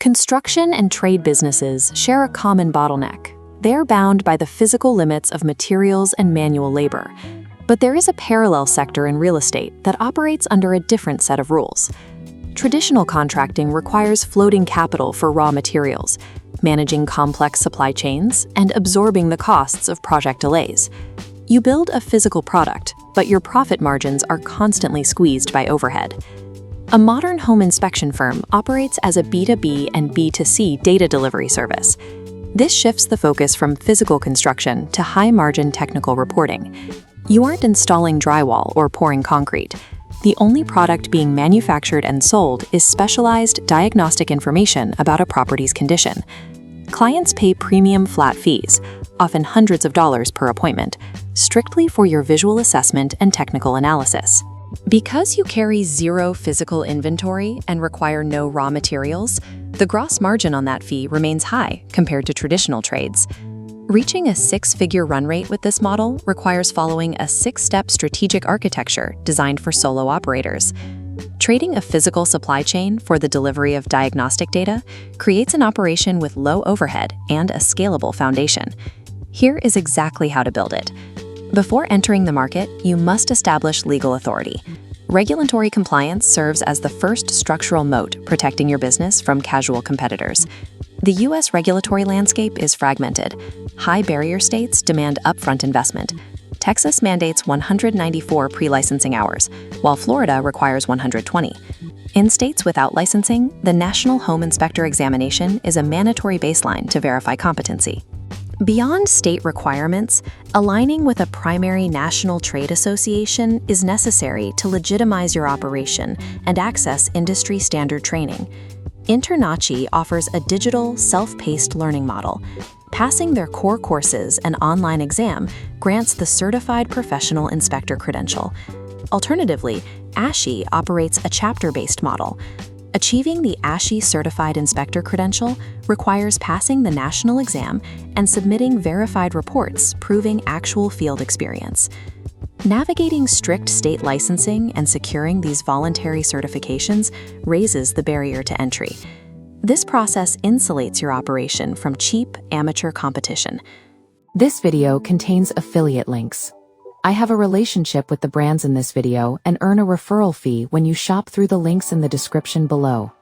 Construction and trade businesses share a common bottleneck. They're bound by the physical limits of materials and manual labor. But there is a parallel sector in real estate that operates under a different set of rules. Traditional contracting requires floating capital for raw materials, managing complex supply chains, and absorbing the costs of project delays. You build a physical product, but your profit margins are constantly squeezed by overhead. A modern home inspection firm operates as a B2B and B2C data delivery service. This shifts the focus from physical construction to high-margin technical reporting. You aren't installing drywall or pouring concrete. The only product being manufactured and sold is specialized diagnostic information about a property's condition. Clients pay premium flat fees, often hundreds of dollars per appointment, strictly for your visual assessment and technical analysis. Because you carry zero physical inventory and require no raw materials, the gross margin on that fee remains high compared to traditional trades. Reaching a six-figure run rate with this model requires following a six-step strategic architecture designed for solo operators. Trading a physical supply chain for the delivery of diagnostic data creates an operation with low overhead and a scalable foundation. Here is exactly how to build it. Before entering the market, you must establish legal authority. Regulatory compliance serves as the first structural moat protecting your business from casual competitors. The U.S. regulatory landscape is fragmented. High barrier states demand upfront investment. Texas mandates 194 pre-licensing hours, while Florida requires 120. In states without licensing, the National Home Inspector Examination is a mandatory baseline to verify competency. Beyond state requirements, aligning with a primary national trade association is necessary to legitimize your operation and access industry standard training. InterNACHI offers a digital, self-paced learning model. Passing their core courses and online exam grants the Certified Professional Inspector credential. Alternatively, ASHI operates a chapter-based model. Achieving the ASHI Certified Inspector credential requires passing the national exam and submitting verified reports proving actual field experience. Navigating strict state licensing and securing these voluntary certifications raises the barrier to entry. This process insulates your operation from cheap, amateur competition. This video contains affiliate links. I have a relationship with the brands in this video and earn a referral fee when you shop through the links in the description below.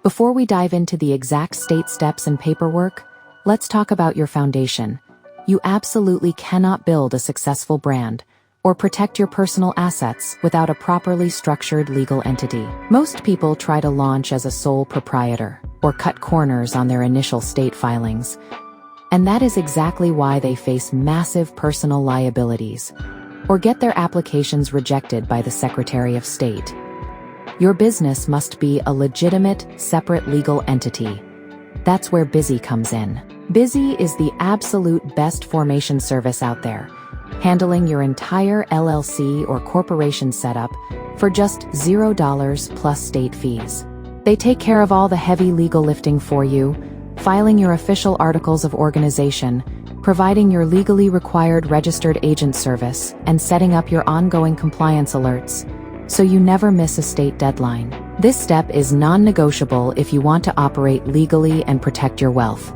Before we dive into the exact state steps and paperwork, let's talk about your foundation. You absolutely cannot build a successful brand or protect your personal assets without a properly structured legal entity. Most people try to launch as a sole proprietor or cut corners on their initial state filings. And that is exactly why they face massive personal liabilities or get their applications rejected by the Secretary of State. Your business must be a legitimate, separate legal entity. That's where Bizzy comes in. Bizzy is the absolute best formation service out there, handling your entire LLC or corporation setup for just $0 plus state fees. They take care of all the heavy legal lifting for you, filing your official articles of organization, providing your legally required registered agent service, and setting up your ongoing compliance alerts, so you never miss a state deadline. This step is non-negotiable if you want to operate legally and protect your wealth.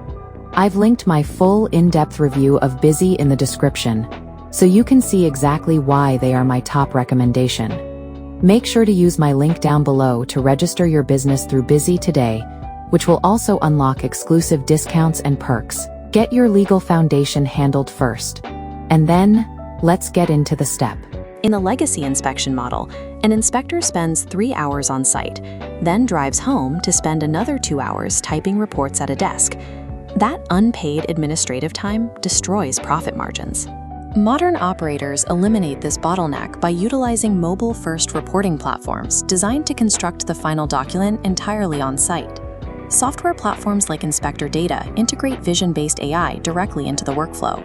I've linked my full in-depth review of Bizzy in the description, so you can see exactly why they are my top recommendation. Make sure to use my link down below to register your business through Bizzy today, which will also unlock exclusive discounts and perks. Get your legal foundation handled first, and then let's get into the step. In the legacy inspection model, an inspector spends 3 hours on site, then drives home to spend another 2 hours typing reports at a desk. That unpaid administrative time destroys profit margins. Modern operators eliminate this bottleneck by utilizing mobile-first reporting platforms designed to construct the final document entirely on site. Software platforms like Inspector Data integrate vision-based AI directly into the workflow.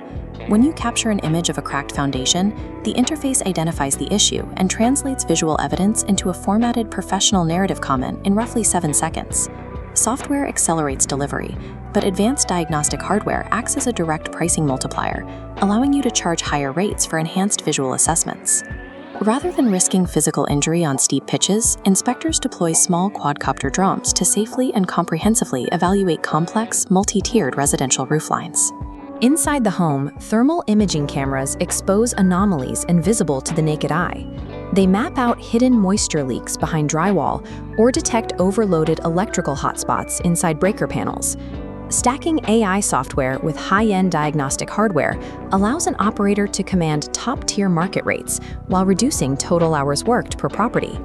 When you capture an image of a cracked foundation, the interface identifies the issue and translates visual evidence into a formatted professional narrative comment in roughly 7 seconds. Software accelerates delivery, but advanced diagnostic hardware acts as a direct pricing multiplier, allowing you to charge higher rates for enhanced visual assessments. Rather than risking physical injury on steep pitches, inspectors deploy small quadcopter drones to safely and comprehensively evaluate complex, multi-tiered residential rooflines. Inside the home, thermal imaging cameras expose anomalies invisible to the naked eye. They map out hidden moisture leaks behind drywall or detect overloaded electrical hotspots inside breaker panels. Stacking AI software with high-end diagnostic hardware allows an operator to command top-tier market rates while reducing total hours worked per property.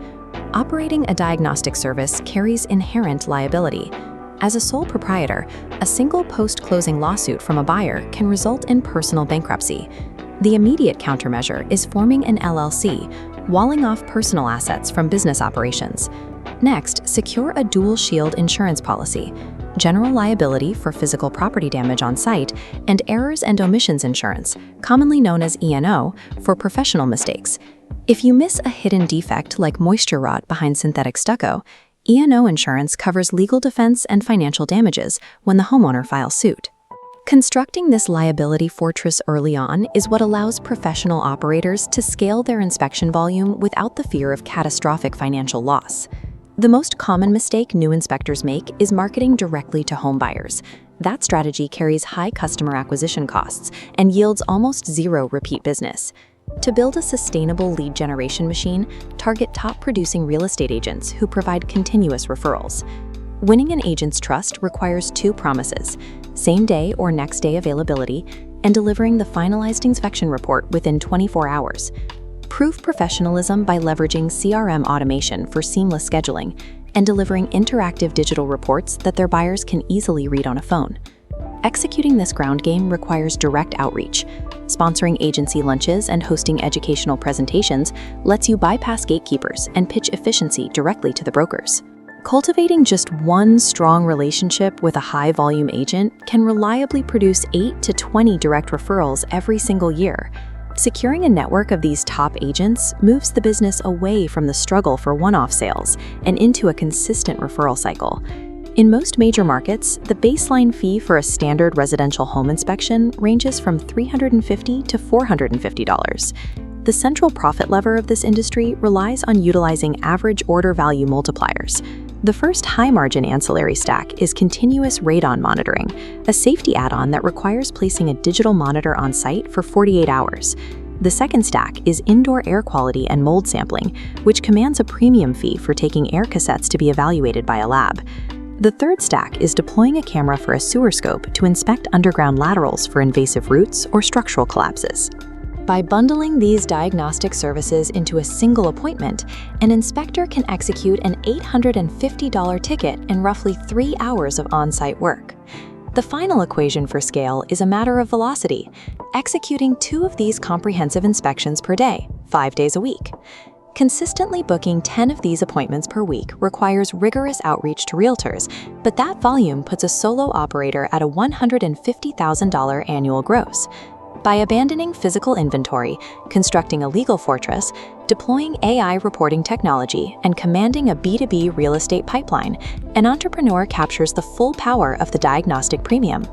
Operating a diagnostic service carries inherent liability. As a sole proprietor, a single post-closing lawsuit from a buyer can result in personal bankruptcy. The immediate countermeasure is forming an LLC, walling off personal assets from business operations. Next, secure a dual shield insurance policy: general liability for physical property damage on site, and errors and omissions insurance, commonly known as E&O, for professional mistakes. If you miss a hidden defect like moisture rot behind synthetic stucco, E&O insurance covers legal defense and financial damages when the homeowner files suit. Constructing this liability fortress early on is what allows professional operators to scale their inspection volume without the fear of catastrophic financial loss. The most common mistake new inspectors make is marketing directly to homebuyers. That strategy carries high customer acquisition costs and yields almost zero repeat business. To build a sustainable lead generation machine, target top-producing real estate agents who provide continuous referrals. Winning an agent's trust requires two promises: same-day or next-day availability, and delivering the finalized inspection report within 24 hours. Prove professionalism by leveraging CRM automation for seamless scheduling and delivering interactive digital reports that their buyers can easily read on a phone. Executing this ground game requires direct outreach. Sponsoring agency lunches and hosting educational presentations lets you bypass gatekeepers and pitch efficiency directly to the brokers. Cultivating just one strong relationship with a high-volume agent can reliably produce 8 to 20 direct referrals every single year. Securing a network of these top agents moves the business away from the struggle for one-off sales and into a consistent referral cycle. In most major markets, the baseline fee for a standard residential home inspection ranges from $350 to $450. The central profit lever of this industry relies on utilizing average order value multipliers. The first high-margin ancillary stack is continuous radon monitoring, a safety add-on that requires placing a digital monitor on site for 48 hours. The second stack is indoor air quality and mold sampling, which commands a premium fee for taking air cassettes to be evaluated by a lab. The third stack is deploying a camera for a sewer scope to inspect underground laterals for invasive roots or structural collapses. By bundling these diagnostic services into a single appointment, an inspector can execute an $850 ticket in roughly 3 hours of on-site work. The final equation for scale is a matter of velocity, executing 2 of these comprehensive inspections per day, 5 days a week. Consistently booking 10 of these appointments per week requires rigorous outreach to realtors, but that volume puts a solo operator at a $150,000 annual gross. By abandoning physical inventory, constructing a legal fortress, deploying AI reporting technology, and commanding a B2B real estate pipeline, an entrepreneur captures the full power of the diagnostic premium.